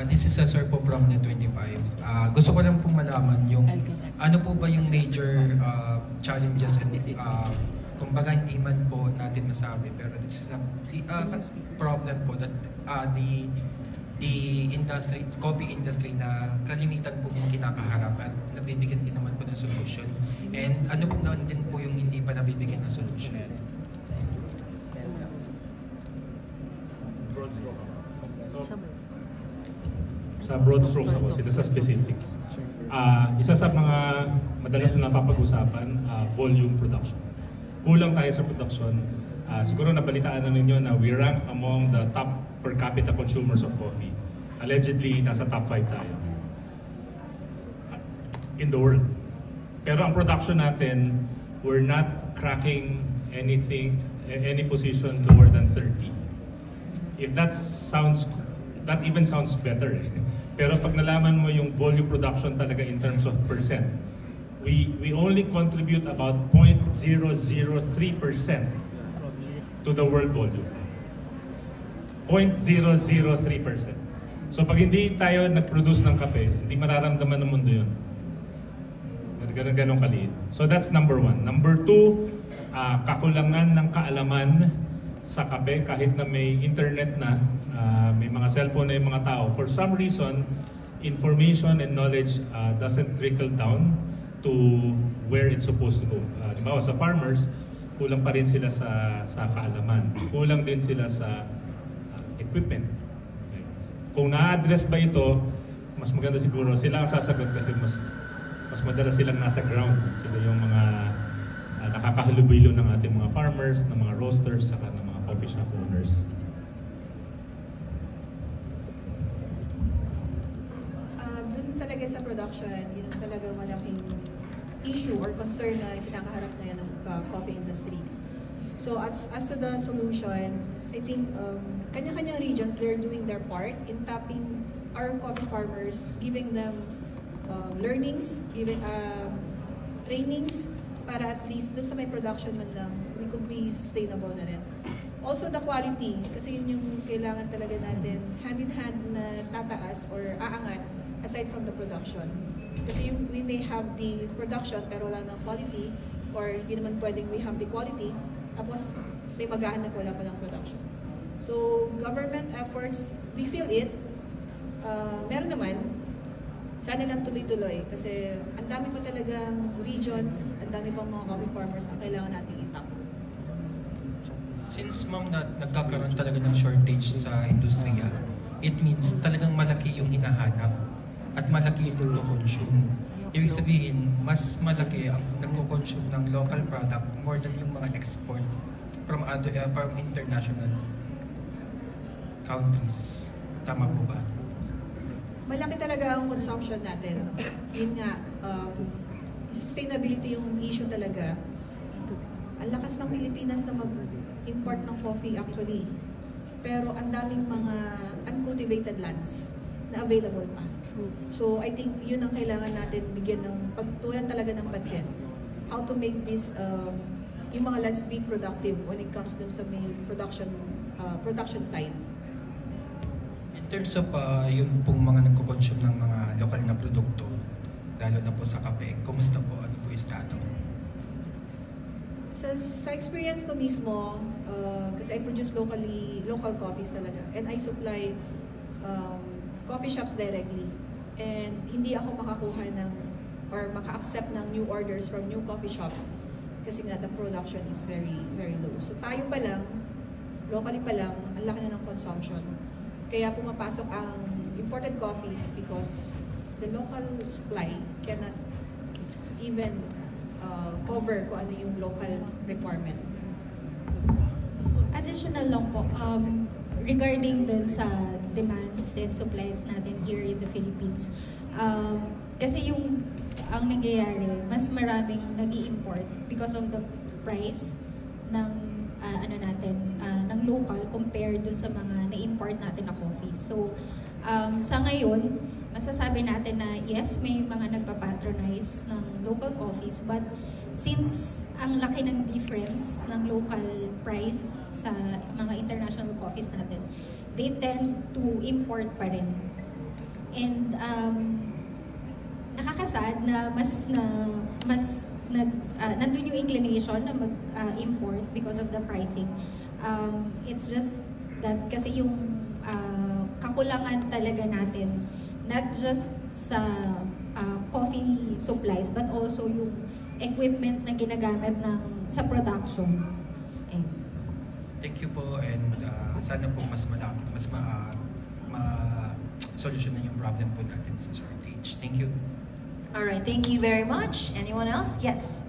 This is Cesar po from Net25. Gusto ko lang pong malaman yung ano po ba yung major challenges and kumbaga hindi man po natin masabi pero this is a problem po that the industry, coffee industry na kalimitan po yung kinakaharap at nabibigyan din naman po ng solution. And ano po naman din po yung hindi pa nabibigyan ng solution? Sa broad strokes ako, sila sa specifics. Isa sa mga madalas na napapag-usapan, volume production. Kulang tayo sa production. Siguro nabalitaan na ninyo na we rank among the top per capita consumers of coffee. Allegedly, nasa top 5 tayo in the world. Pero ang production natin, we're not cracking anything, any position lower than 30. If that even sounds better. Pero pag nalaman mo yung volume production talaga in terms of percent, we only contribute about 0.003% to the world volume. 0.003%. So pag hindi tayo nag-produce ng kape, hindi mararamdaman ng mundo yun. Ganun kaliit. So that's number one. Number two, kakulangan ng kaalaman sa kape kahit na may internet na, may mga cellphone na yung mga tao. For some reason, information and knowledge doesn't trickle down to where it's supposed to go. Diba, sa farmers, kulang pa rin sila sa kaalaman. Kulang din sila sa equipment. Kung na-address ba ito, mas maganda siguro sila ang sasagot kasi mas madalas silang nasa ground. Sila yung mga nakakahalubilo ng ating mga farmers, ng mga roasters, saka ng mga coffee shop owners. Doon talaga sa production, yun ang talagang malaking issue or concern na kinakaharap na yan ng coffee industry. So as to the solution, I think kanya-kanyang regions, they're doing their part in tapping our coffee farmers, giving them learnings, giving trainings para at least doon sa may production man lang, we could be sustainable na rin. Also the quality, kasi yun yung kailangan talaga natin hand-in-hand na tataas or aangat aside from the production. Kasi yung, we may have the production pero wala ng quality or hindi naman pwedeng we have the quality tapos may maghahanap wala palang production. So government efforts, we feel it. Meron naman, sana lang tuloy-tuloy kasi ang dami pa talagang regions, ang dami pang mga coffee farmers ang kailangan nating itap. Since ma'am nagkakaroon talaga ng shortage sa industriya, it means talagang malaki yung hinahanap at malaki yung nagko-consume. Ibig sabihin, mas malaki ang nagko-consume ng local product more than yung mga export from international countries. Tama po ba? Malaki talaga ang consumption natin. Yun nga, sustainability yung issue talaga. Ang lakas ng Pilipinas na mag-import ng coffee actually. Pero ang daming mga uncultivated lands na available pa. So I think yun ang kailangan natin bigyan ng pagtulan talaga ng pansin. How to make this, yung mga lands be productive when it comes dun sa may production side. In terms of yung pong mga nagko-consume ng mga lokal na produkto, lalo na po sa kape, kumusta po? Ano po yung estado? Sa experience ko mismo, kasi I produce local coffees talaga, and I supply coffee shops directly. And hindi ako makakuha ng, or maka-accept ng new orders from new coffee shops kasi nga the production is very, very low. So tayo pa lang, locally pa lang, ang laki na ng consumption. Kaya pumapasok ang imported coffees because the local supply cannot even cover kung ano yung local requirement. Additional lang po, regarding dun sa demands and supplies natin here in the Philippines. Kasi ang nangyayari, mas maraming nag-i-import because of the price ng ng local compared dun sa mga na-import natin na coffee. So, sa ngayon, masasabi natin na yes, may mga nagpapatronize ng local coffees, but since ang laki ng difference ng local price sa mga international coffees natin, they tend to import pa rin. And nakakasad na nandun yung inclination na mag-import because of the pricing. It's just that kasi yung kakulangan talaga natin, not just sa coffee supplies, but also yung equipment na ginagamit sa production. Thank you po, and sana po mas solusyonan yung problem po natin sa shortage. Thank you. All right, thank you very much. Anyone else? Yes.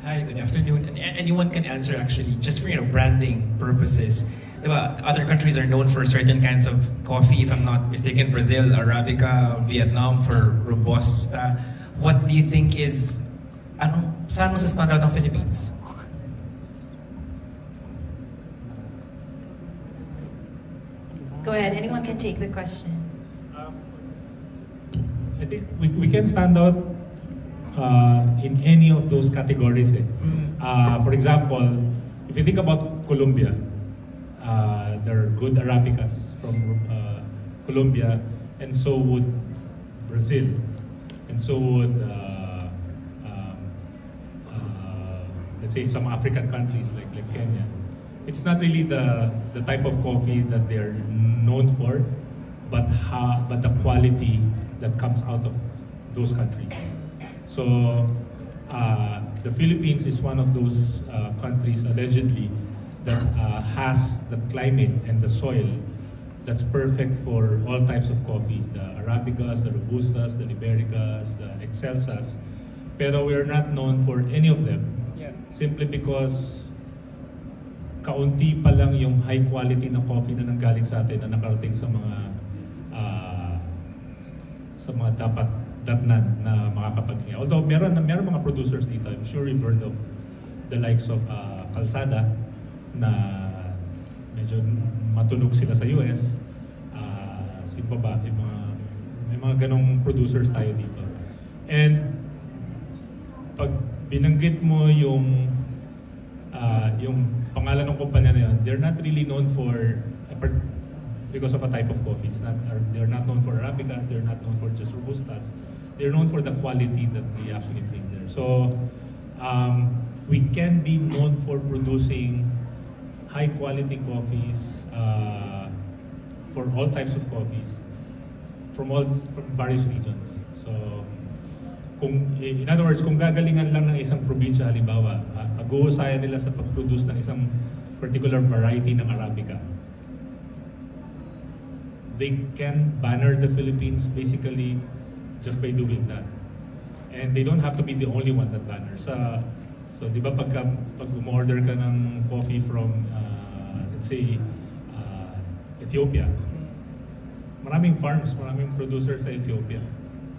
Hi, good afternoon. And anyone can answer actually, just for branding purposes. Diba, other countries are known for certain kinds of coffee. If I'm not mistaken, Brazil, Arabica, Vietnam for Robusta. What do you think is, saan mas standout ang Philippines? Go ahead, anyone can take the question. I think we can stand out in any of those categories. For example, if you think about Colombia, there are good Arabicas from Colombia, and so would Brazil, and so would let's say some African countries like Kenya. It's not really the type of coffee that they're known for, but the quality that comes out of those countries. So the Philippines is one of those countries allegedly that has the climate and the soil that's perfect for all types of coffee, the Arabicas, the Robustas, the Libericas, the Excelsas. Pero we're not known for any of them, simply because kaunti pa lang yung high quality na coffee na nanggaling sa atin na nakarating sa mga dapat datnan na makakapaghingi. Although meron mga producers dito, I'm sure you've heard of the likes of Calzada na medyo matunog sila sa US. Sino pa ba? May mga ganong producers tayo dito. And pag binanggit mo yung pangalan ng kumpanya na yun, they're not really known for because of a type of coffee. They're not known for Arabicas, they're not known for just Robustas. They're known for the quality that they actually bring there. So we can be known for producing high quality coffees for all types of coffees from various regions. So in other words, kung gagalingan lang ng isang probinsya, halimbawa, pag-uusayan nila sa pag-produce ng isang particular variety ng Arabica, they can banner the Philippines basically just by doing that. And they don't have to be the only one that banners. So di ba pag umorder ka ng coffee from, let's say, Ethiopia, maraming farms, maraming producers sa Ethiopia.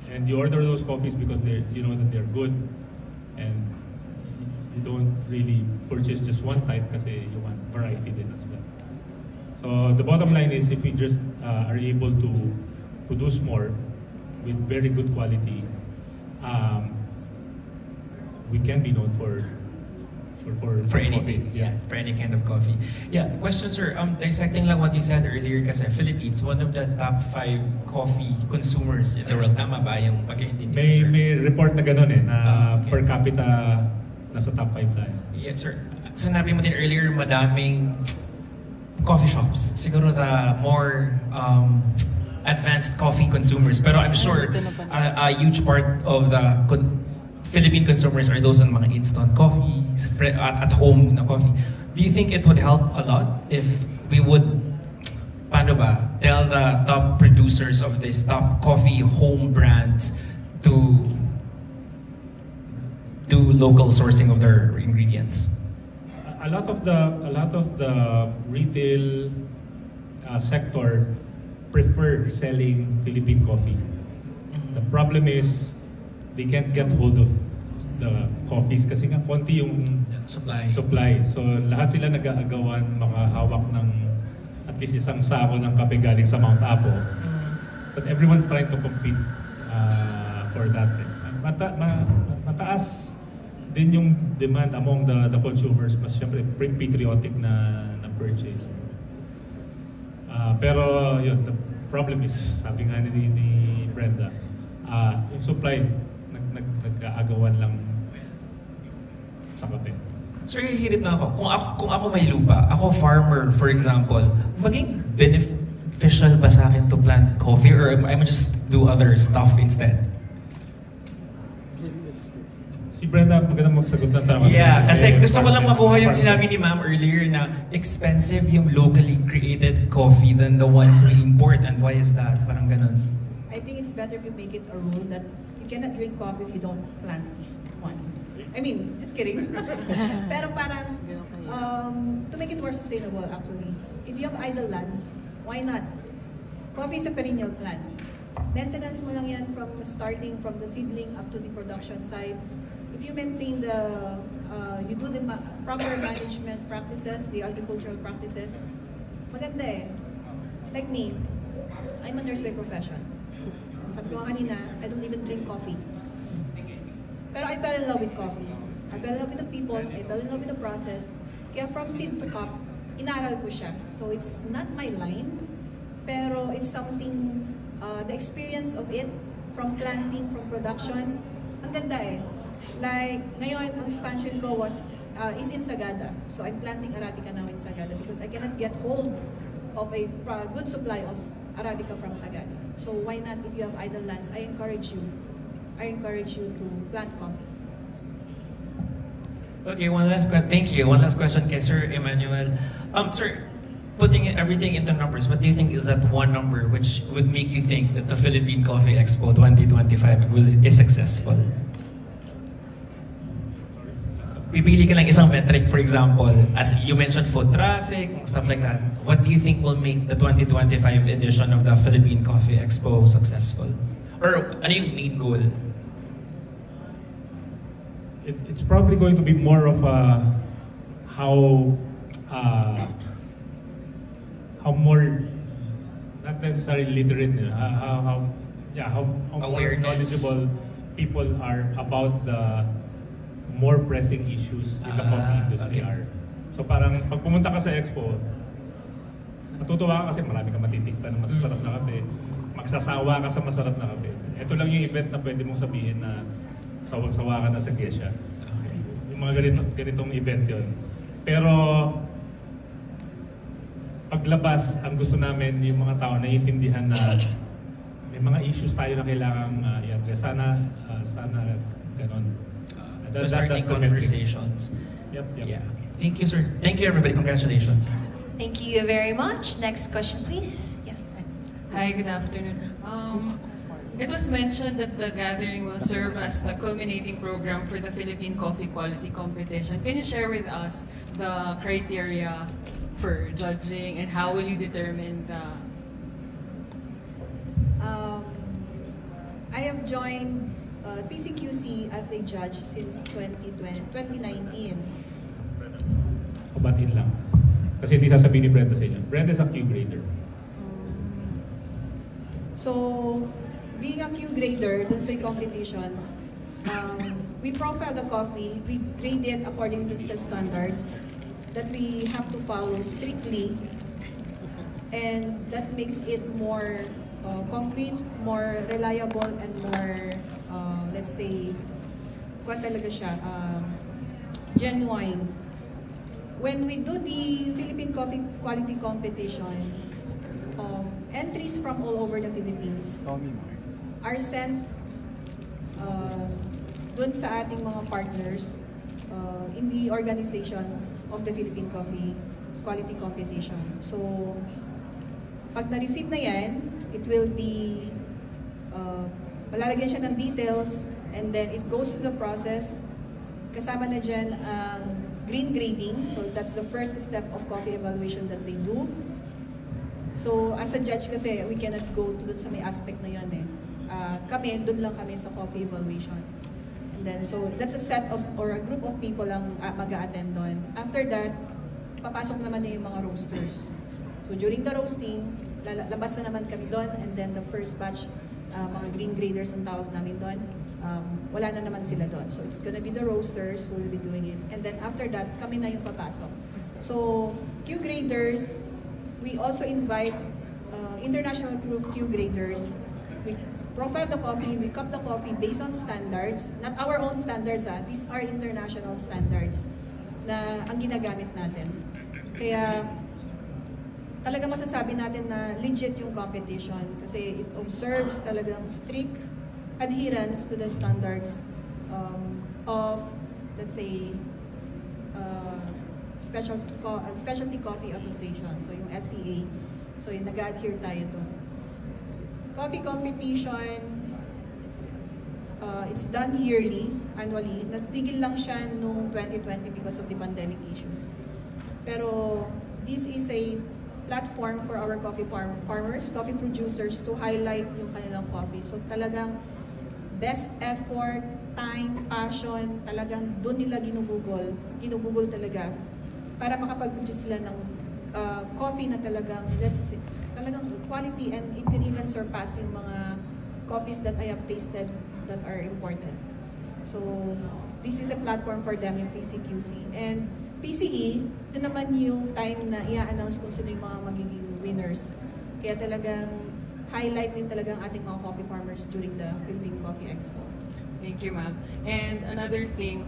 And you order those coffees because you know that they're good, and you don't really purchase just one type kasi you want variety din as well. So the bottom line is, if we just are able to produce more with very good quality, we can be known for any coffee. For any kind of coffee. Yeah, question sir, dissecting lang what you said earlier, kasi Philippines, one of the top 5 coffee consumers in the world. Tama ba yung pagkaintindi sir? May report na gano'n na per capita nasa top 5 tayo. Yes sir. Sinabi mo din earlier, madaming coffee shops. Siguro the more advanced coffee consumers. Pero I'm sure a huge part of the Philippine consumers are those on mga instant coffee, at home na coffee. Do you think it would help a lot if we would, tell the top producers of this top coffee home brands to do local sourcing of their ingredients? A lot of the retail sector prefer selling Philippine coffee. The problem is they can't get hold of the coffees kasi nga konti yung supply. So lahat sila nag-aagawan makahawak ng at least isang sako ng kape galing sa Mount Apo. But everyone's trying to compete for that. Mataas din yung demand among the consumers, mas syempre patriotic na purchase. Pero yun, the problem is, sabi nga ni Brenda, yung supply, nag-aagawan lang sa kape. Sir, hihirit lang ako. Kung ako may lupa, ako farmer, for example, maging beneficial ba sa akin to plant coffee or I'm just do other stuff instead? Si Brenda, magandang magsagot ng tama. Yeah, kasi gusto ko lang makuha yung sinabi ni ma'am earlier na expensive yung locally created coffee than the ones we import. And why is that? Parang ganun. I think it's better if you make it a rule that you cannot drink coffee if you don't plant one. I mean, just kidding. Pero parang, to make it more sustainable actually, if you have idle lands, why not? Coffee is a perennial plant. Maintenance mo lang yan from starting from the seedling up to the production side. If you maintain you do the proper management practices, the agricultural practices, maganda eh. Like me, I'm a nurse by profession. Sabi ko kanina, I don't even drink coffee. Pero I fell in love with coffee. I fell in love with the people, I fell in love with the process. Kaya from seed to cup, inaral ko siya. So it's not my line, pero it's something, the experience of it, from planting, from production, ang ganda eh. Like, ngayon, ang expansion ko is in Sagada. So I'm planting Arabica now in Sagada because I cannot get hold of a good supply of Arabica from Sagada. So why not, if you have idle lands, I encourage you to plant coffee. Okay, one last question. Thank you. One last question kay Sir Emmanuel. Sir, putting everything into numbers, what do you think is that one number which would make you think that the Philippine Coffee Expo 2025 is successful? Pipili ka lang isang metric, for example, as you mentioned, foot traffic, stuff like that. What do you think will make the 2025 edition of the Philippine Coffee Expo successful? Or ano yung main goal? It's probably going to be more of how more, not necessarily literate, how more knowledgeable people are about the more pressing issues in the coffee industry are. So parang pag pumunta ka sa expo, matutuwa ka kasi marami ka matitikta ng masasarap na kape. Magsasawa ka sa masarap na kape. Ito lang yung event na pwede mong sabihin na sawang-sawa ka na sa Gesha. Yung mga ganitong event yon. Pero paglabas, ang gusto namin yung mga tao na iintindihan na may mga issues tayo na kailangang i-address. Sana ganon. So starting conversations. Yep. Yeah. Thank you, sir. Thank you, everybody. Congratulations. Thank you very much. Next question, please. Yes. Hi, good afternoon. It was mentioned that the gathering will serve as the culminating program for the Philippine Coffee Quality Competition. Can you share with us the criteria for judging and how will you determine the... I have joined PCQC as a judge since 2019. Kabatin lang. Kasi hindi sasabihin ni Brenda sa inyo. Brenda is a Q grader. So, being a Q grader dun sa competitions, we profile the coffee, we grade it according to the standards that we have to follow strictly, and that makes it more concrete, more reliable, and more, let's say, kung talaga siya, genuine. When we do the Philippine Coffee Quality Competition, entries from all over the Philippines are sent dun sa ating mga partners in the organization of the Philippine Coffee Quality Competition. So, pag na-receive na yan, it will be, malalagyan siya ng details, and then it goes through the process. Kasama na dyan green grading, so that's the first step of coffee evaluation that they do. So, as a judge kasi, we cannot go to dun sa may aspect na yan eh. Kami, dun lang kami sa coffee evaluation. And then, so, that's a set of, or a group of people lang mag-a-attend doon. After that, papasok naman na yung mga roasters. So, during the roasting, labas na naman kami doon, and then the first batch, mga green graders ang tawag namin doon, wala na naman sila doon. So, it's gonna be the roasters who will be doing it. And then, after that, kami na yung papasok. So, Q graders, we also invite international Q graders. We profile the coffee, we cup the coffee based on standards, not our own standards, these are international standards na ang ginagamit natin. Kaya talaga masasabi natin na legit yung competition kasi it observes talagang strict adherence to the standards of, let's say, Specialty Coffee Association, so yung SCA. So yung nag-adhere tayo doon. Coffee competition, it's done yearly, annually. Natigil lang siya noong 2020 because of the pandemic issues. Pero this is a platform for our coffee farmers, coffee producers to highlight yung kanilang coffee. So talagang best effort, time, passion, talagang doon nila ginugugol talaga para makapag-produce sila ng coffee na talagang quality, and it can even surpass yung mga coffees that I have tasted that are imported. So this is a platform for them, yung PCQC. And PCE, ito naman yung time na i-announce kung sino yung mga magiging winners. Kaya talagang highlight din talagang ating mga coffee farmers during the Philippine Coffee Expo. Thank you, ma'am. And another thing,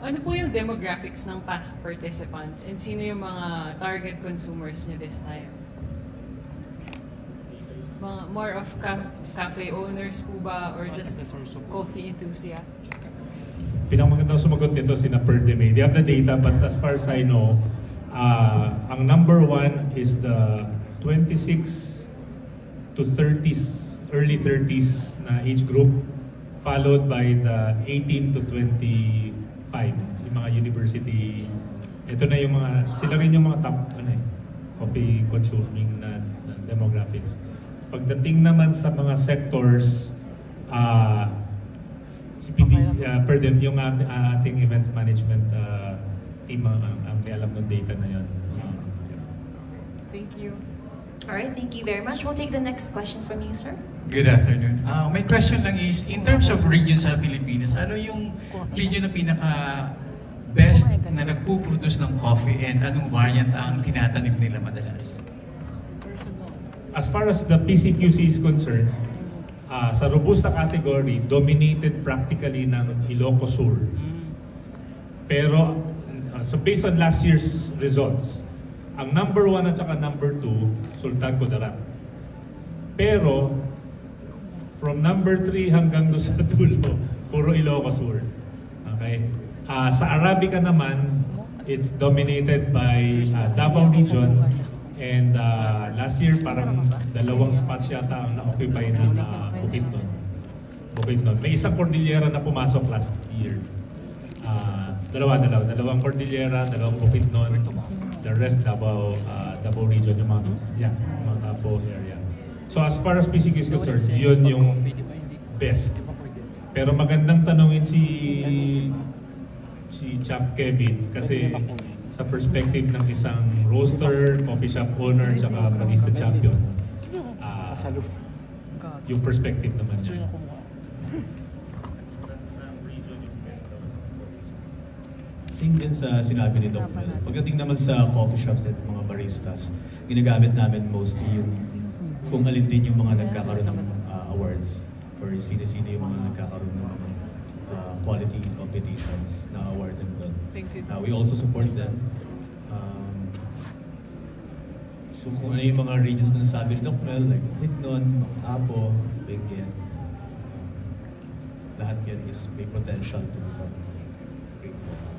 ano po yung demographics ng past participants and sino yung mga target consumers niyo this time? More of cafe owners po ba or just coffee enthusiasts? Pinakamagandang sumagot nito si Perdeme. They have the data, but as far as I know, ang number one is the 26 to 30s, early 30s na age group, followed by the 18 to 25, yung mga university. Ito na yung mga, sila rin yung mga top coffee consuming na demographics. Pagdating naman sa mga sectors, si PD, Perdem, yung ating events management team ang may alam ng data na yun. Thank you. Alright, thank you very much. We'll take the next question from you, sir. Good afternoon. My question lang is, in terms of region sa Pilipinas, ano yung region na pinaka-best na nagpuproduce ng coffee and anong variant ang tinatanim nila madalas? As far as the PCQC is concerned, sa Robusta category, dominated practically ng Ilocos Sur. Pero, so based on last year's results, ang number 1 at saka number 2, Sultan Kudarat. Pero, from number 3 hanggang doon sa dulo, puro Ilocos Sur. Okay? Sa Arabica naman, it's dominated by Davao Region. And last year, parang 2 spots yata ang na-occupy ng Bukidnon. May isang Cordillera na pumasok last year. Dalawang Cordillera, 2 Bukidnon. The rest, Davao Region, yung mga Davao area. So as far as PCQ is concerned, yun yung best. Pero magandang tanungin si Chap Kevin kasi sa perspective ng isang roaster, coffee shop owner, tsaka barista champion, yung perspective naman niya. Same din sa sinabi ni Doc Mel. Pagdating naman sa coffee shops at mga baristas, ginagamit namin mostly yung kung alin din yung mga nagkakaroon ng awards or sino-sino yung mga nagkakaroon ng mga quality competitions na award and doon. We also support them. So kung ano yung mga regions na nasabi ni Doc Mel, like Bukidnon, Apo, Benguet, lahat yan is may potential to become great coffee.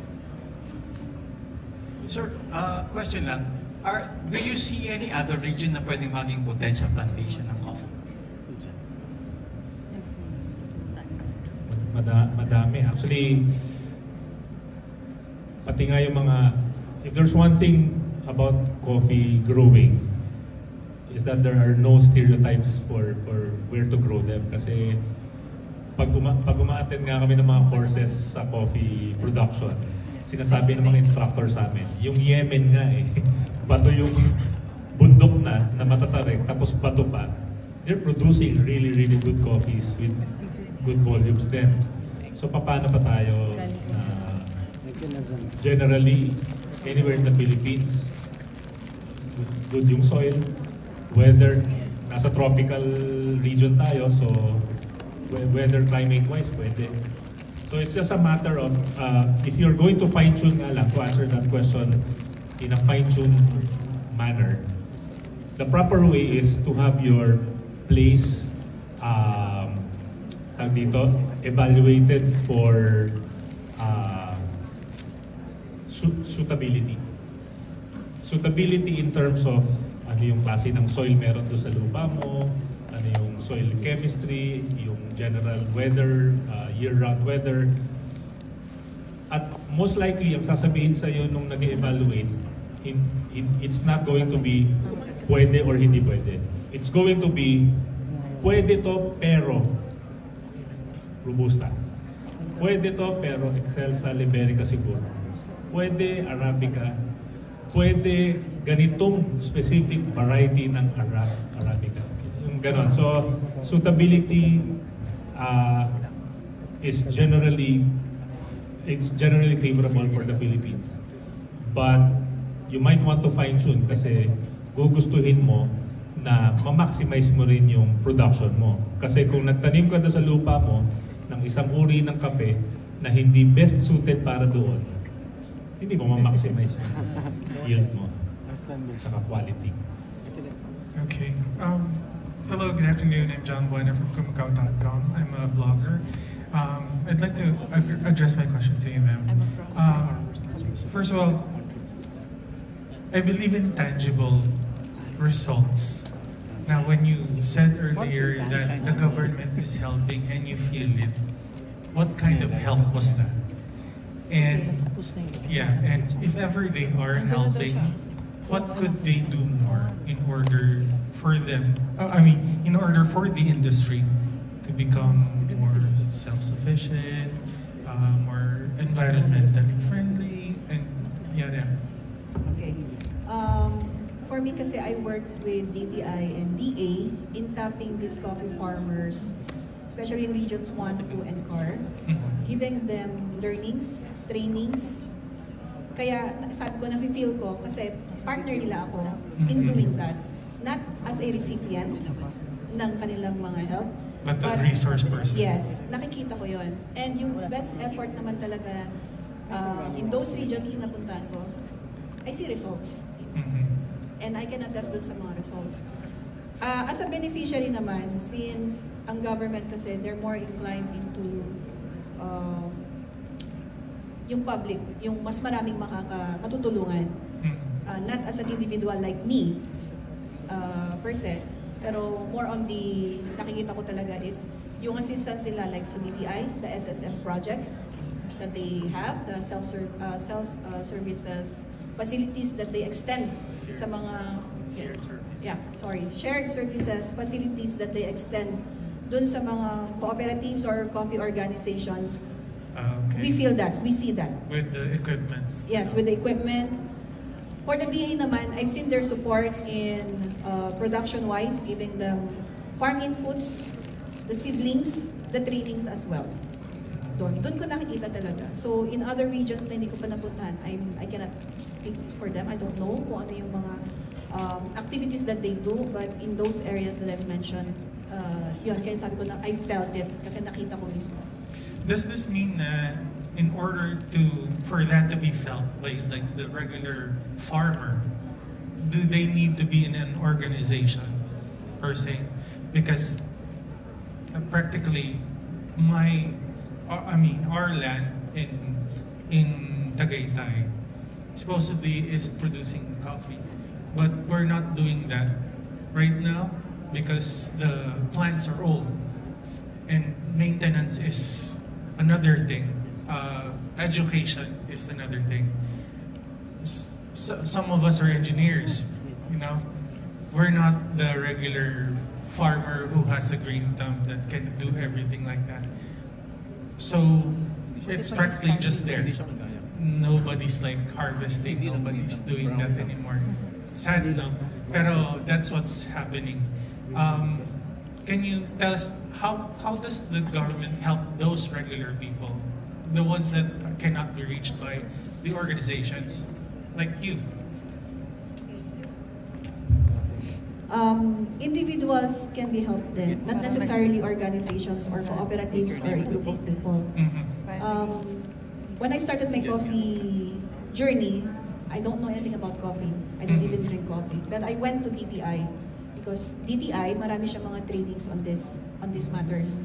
Sir, question lang. Do you see any other region na pwedeng maging potential plantation ng coffee? Madami. Actually, pati nga yung mga, if there's one thing about coffee growing, is that there are no stereotypes for where to grow them. Kasi pag uma-attend nga kami ng mga courses sa coffee production, sinasabi ng mga instructor sa amin, yung Yemen nga bato yung bundok na matatarik, tapos bato pa. They're producing really, really good coffees with good volumes din. So paano pa tayo generally, anywhere in the Philippines, good yung soil, weather, nasa tropical region tayo, so weather climate-wise, pwede. So it's just a matter of, if you're going to fine-tune nga lang, to answer that question in a fine-tuned manner, the proper way is to have your place evaluated for suitability. Suitability in terms of ano yung klase ng soil meron doon sa lupa mo, ano yung soil chemistry, yung general weather, year-round weather. At most likely, ang sasabihin sa iyo nung nag-evaluate, it's not going to be pwede or hindi pwede. It's going to be pwede to pero Robusta. Pwede to pero Excelsa Liberica siguro. Pwede Arabica. Pwede ganitong specific variety ng Arabica. Yung ganon. So, suitability is generally favorable for the Philippines. But you might want to fine-tune kasi gugustuhin mo na ma-maximize mo rin yung production mo. Kasi kung nagtanim ka na sa lupa mo ng isang uri ng kape na hindi best suited para doon, hindi mo ma-maximize yung yield mo saka quality. Okay. Hello, good afternoon. I'm John Buena from Kumakaw.com. I'm a blogger. I'd like to address my question to you, ma'am. First of all, I believe in tangible results. Now, when you said earlier that the government is helping and you feel it, what kind of help was that? And yeah, and if ever they are helping, what could they do more in order for them, in order for the industry to become more self-sufficient, more environmentally friendly, and yeah. Okay. For me kasi I worked with DTI and DA in tapping these coffee farmers, especially in regions 1, 2, and CAR, giving them learnings, trainings. Kaya sabi ko, nafe-feel ko kasi partner nila ako in doing that. Not as a recipient ng kanilang mga help. But the resource person. Yes, nakikita ko yon. And yung best effort naman talaga in those regions na napuntahan ko, I see results. And I can attest dun sa mga results. As a beneficiary naman, since ang government kasi, they're more inclined into yung public, yung mas maraming matutulungan. Not as an individual like me, per se, pero more on the, nakikita ko talaga is, yung assistance nila like sa DTI, the SSF projects that they have, the self-services facilities that they extend sa mga shared services facilities that they extend dun sa mga cooperatives or coffee organizations. Okay. We feel that, we see that. With the equipments. Yes, with the equipment. For the DA naman, I've seen their support in production-wise, giving them farm inputs, the seedlings, the trainings as well. Doon ko nakikita talaga. So in other regions na hindi ko pa napuntahan, I cannot speak for them. I don't know kung ano yung mga activities that they do, but in those areas that I've mentioned, yun, kaya sabi ko na I felt it kasi nakita ko mismo. Does this mean that in order for that to be felt by like the regular farmer, do they need to be in an organization per se? Because practically our land in Tagaytay supposedly is producing coffee, but we're not doing that right now because the plants are old and maintenance is another thing. Education is another thing. Some of us are engineers, we're not the regular farmer who has a green thumb that can do everything like that. So it's practically just there. Nobody's like harvesting, nobody's doing that anymore. Sad, no? Pero that's what's happening. Can you tell us how does the government help those regular people, the ones that cannot be reached by the organizations like you? individuals can be helped then, not necessarily organizations or cooperatives or a group of people. When I started my coffee journey, I don't know anything about coffee. I don't even drink coffee. But I went to DTI because DTI, marami siya mga trainings on these matters.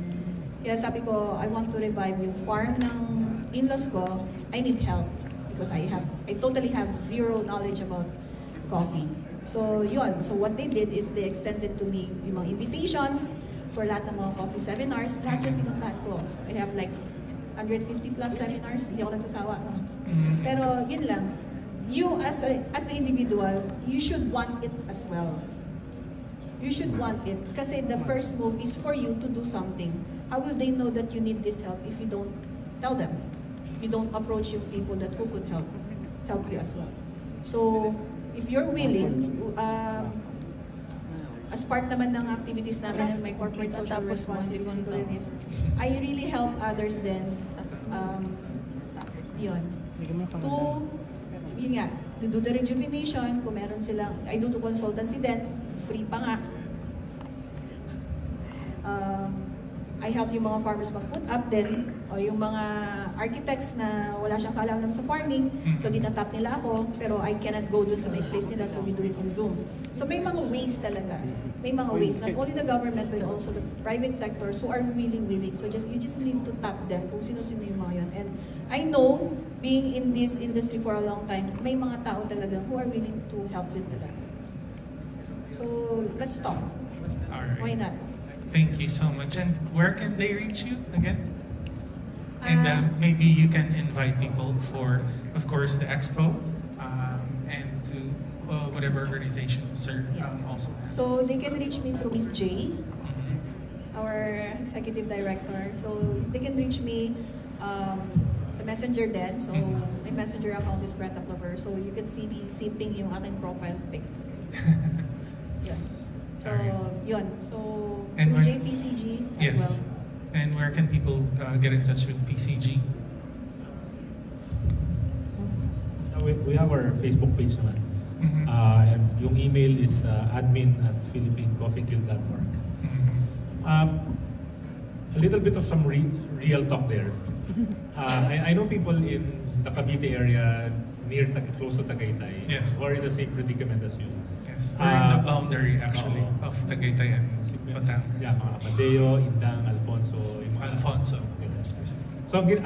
Kaya sabi ko, I want to revive yung farm ng in-laws ko. I need help because I totally have zero knowledge about coffee. So yun, so what they did is they extended to me yung mga invitations for lahat ng mga coffee seminars. Lahat yun pinuntahan ko. So I have like 150 plus seminars, hindi ako nagsasawa. No? Pero yun lang, you as the individual, you should want it as well. You should want it. Kasi the first move is for you to do something. How will they know that you need this help if you don't tell them? You don't approach yung people who could help you as well. So, if you're willing, as part naman ng activities namin and my corporate social responsibility ko rin is, I really help others then, to do the rejuvenation, kung meron silang, I do the consultancy then, free pa nga. I help yung mga farmers mag-put up din, o yung mga architects na wala siyang kaalam sa farming, so dinatap nila ako, pero I cannot go dun sa may place nila, so we do it on Zoom. So may mga ways talaga. May mga ways. Not only the government, but also the private sectors who are really willing. So you just need to tap them kung sino-sino yung mga yun. And I know, being in this industry for a long time, may mga tao talaga who are willing to help din talaga. So let's talk. All right. Why not? Thank you so much. And where can they reach you again? And maybe you can invite people for, of course, the expo and to whatever organization Sir also has. So they can reach me through Miss J, our executive director. So they can reach me sa Messenger din. So my Messenger account is Brenda Clover. So you can see me sipping yung aking profile pics. Yeah. So, yun. So, And through JPCG as well. And where can people get in touch with PCG? We have our Facebook page naman. And yung email is admin@philippinecoffeeguild.org. A little bit of some real talk there. I know people in the Cavite area close to Tagaytay who are in the same predicament as you. Yes, we're in the boundary actually of Tagaytay and Batangas. Yeah, mga Amadeo, Indang, Alfonso. Alfonso. So the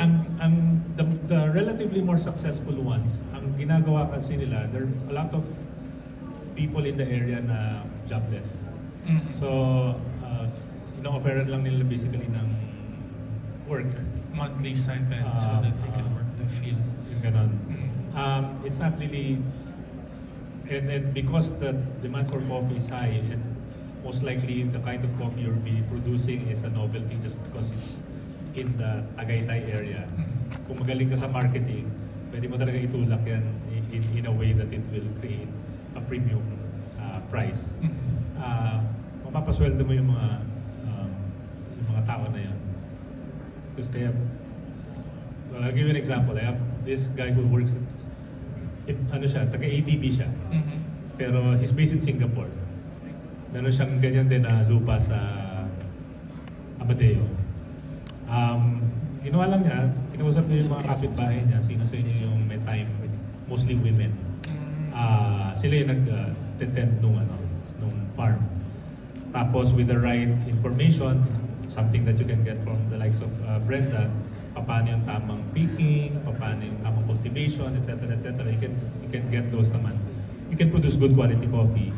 relatively more successful ones, ang ginagawa kasi nila, there are a lot of people in the area na jobless. So, ino-offeran lang nila basically ng work. Monthly stipend so that they can work the field. Yung ganon. It's not really, and because the demand for coffee is high, and most likely the kind of coffee you'll be producing is a novelty just because it's in the Tagaytay area. Kung magaling ka sa marketing, pwede mo talaga itulak yan in a way that it will create a premium price. Mapapasweldo mo yung mga tao na yan. Because they have, well, I'll give you an example. I have this guy who works, taga-ADB siya. Pero he's based in Singapore. Meron siyang ganyan din na lupa sa Amadeo. Ginawa lang niya, kinausap niya yung mga kapitbahay niya, sino sa inyo yung may time, mostly women. Sila yung nag-tend nung farm. Tapos with the right information, something that you can get from the likes of Brenda, paano yung tamang picking, paano yung tamang cultivation, etc. You can get those naman. You can produce good quality coffee.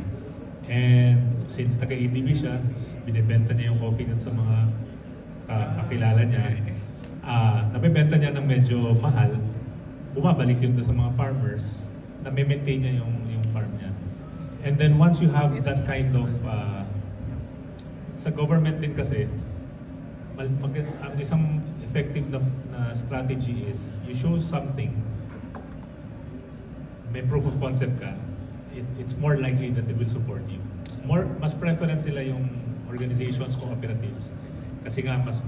And since taga-ADB siya, binibenta niya yung coffee sa mga kakilala niya. Nabibenta niya ng medyo mahal, bumabalik yun sa mga farmers, na maintain niya yung farm niya. And then once you have that kind of, sa government din kasi, ang isang effective na strategy is you show something, may proof of concept ka, it's more likely that they will support you. Mas preference sila yung organizations, cooperatives. Kasi nga mas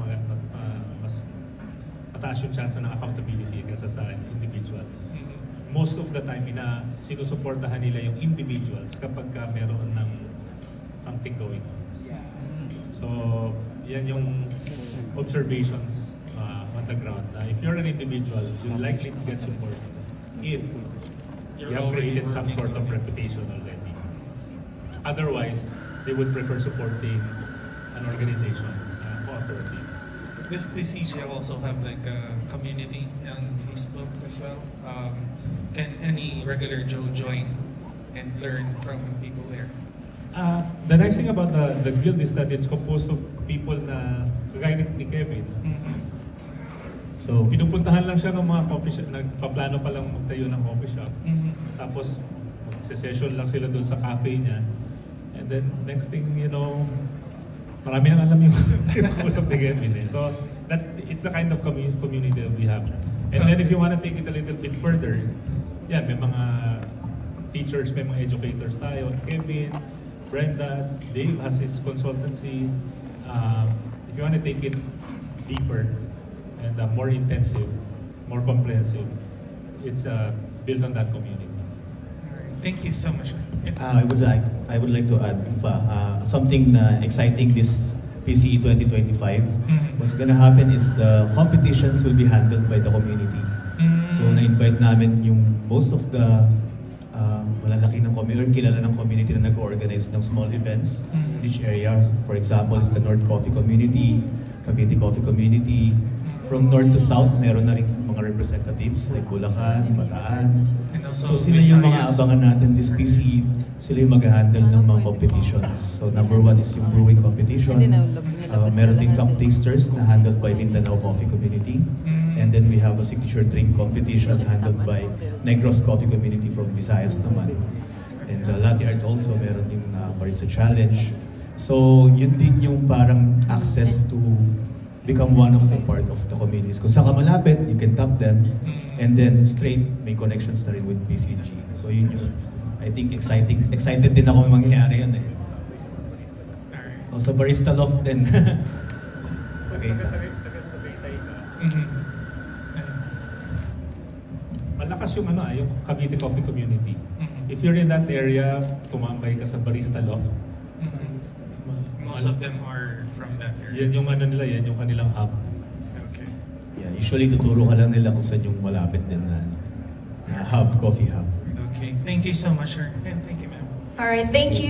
mataas yung chance ng accountability kaysa sa individual. Most of the time, sinusuportahan nila yung individuals kapag ka meron ng something going on. So, yan yung observations on the ground. If you're an individual, you're likely to get support if you have created some sort of reputation already. Otherwise, they would prefer supporting an organization, a cooperative. Does the CJ also have like a community on Facebook as well? Can any regular Joe join and learn from people there? The nice thing about the guild is that it's composed of people na kagaya ni Kevin. So, pinupuntahan lang siya ng mga coffee shop, nagpaplano pa lang magtayo ng coffee shop. Tapos, magse-session lang sila doon sa cafe niya. And then, next thing, you know, marami nang alam yung kausap ni Kevin. So, it's the kind of community that we have. And then, if you want to take it a little bit further, yan, may mga teachers, may mga educators tayo. Kevin, Brenda, Dave has his consultancy. If you want to take it deeper and more intensive, more comprehensive, it's built on that community. Thank you so much. I would like to add something exciting this PCE 2025. What's gonna happen is the competitions will be handled by the community. So na-invite namin yung most of the malalaki ng community, kilala ng community na nag-organize ng small events in each area. For example, is the North Coffee Community, Cavite Coffee Community. From north to south, meron na rin mga representatives like Bulacan, Bataan. So sila yung mga abangan natin this PCE, sila yung mag-handle ng mga competitions. So number one is yung brewing competition. Meron din cup tasters na handled by Mindanao Coffee Community. And then we have a signature drink competition handled by Negros Coffee Community from Visayas naman. And latte art also, meron din barista challenge. So yun din yung parang access to become one of the part of the communities. Kung saan ka malapit, you can tap them. And then straight, may connections na rin with PCG. So yun yung, I think, excited din ako may mangyayari yun eh. Also barista loft din. Okay. Malakas yung yung Cavite Coffee Community. If you're in that area, tumambay ka sa Barista Loft. Most of them are from that area. Yan yung nila, yan yung kanilang hub. Okay. Yeah, usually tuturo ka lang nila kung saan yung malapit din na hub, coffee hub. Okay. Thank you so much, sir. And thank you, ma'am. All right, thank you.